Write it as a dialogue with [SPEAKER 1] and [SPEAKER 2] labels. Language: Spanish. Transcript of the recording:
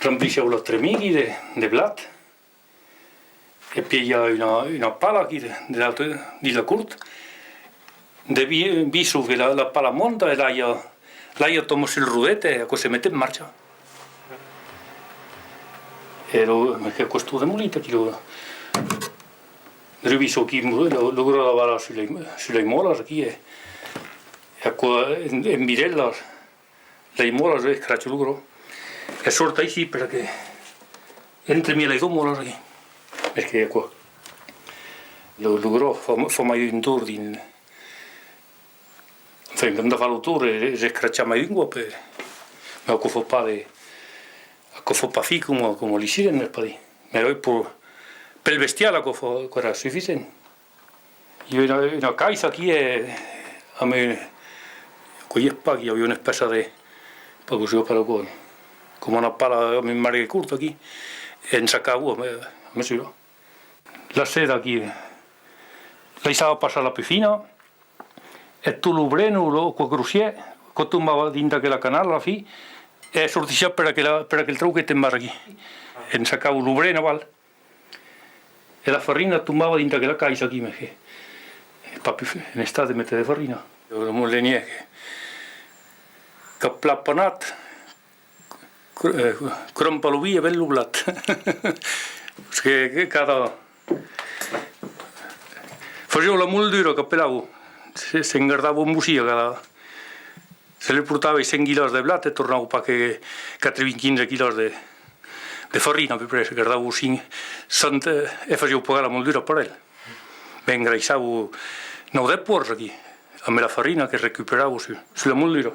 [SPEAKER 1] Remplisseu los tremigui de blat. E puis il y a une pala qui di la curt. De visu che la pala monta e l'aia toma sul rudete e se mette in marcia. E questo demolito che lo riviso che lo gravava sulle molas qui e in birella le molas e craccio lugro e sorta ici perché entre mi le due molas qui perché qua lo lugro fa mai un tour din enfin quando fa l'autore e craccia mai lingua per ma che fa pas fi come li siren nel padi ma per il bestiale che era sufficiente io una caixa qui e a me qui è paghi avevo una spesa di poco si per con come una pala a mi mare corta qui e in sacavo me suro la sera qui lei stava passare la piscina e tu lo breno lo crucie che tombava dintre quella canale alla fi e sortisce per il trau che temmava qui e in sacavo lo breno val e la farina tombava dintre quella caixa qui me in estate mette farina non le niente che plappanat crompalo via bello blat perché cada facevo la moldura che pelavo se ingardava un busia se le portava i 100 kg de blat e tornava pa che 15 kg de farina per presa guardavo e facevo pagare la moldura per ell mi ingraissavo 9 porcs aquí amb la farina que recuperavo sulla moldura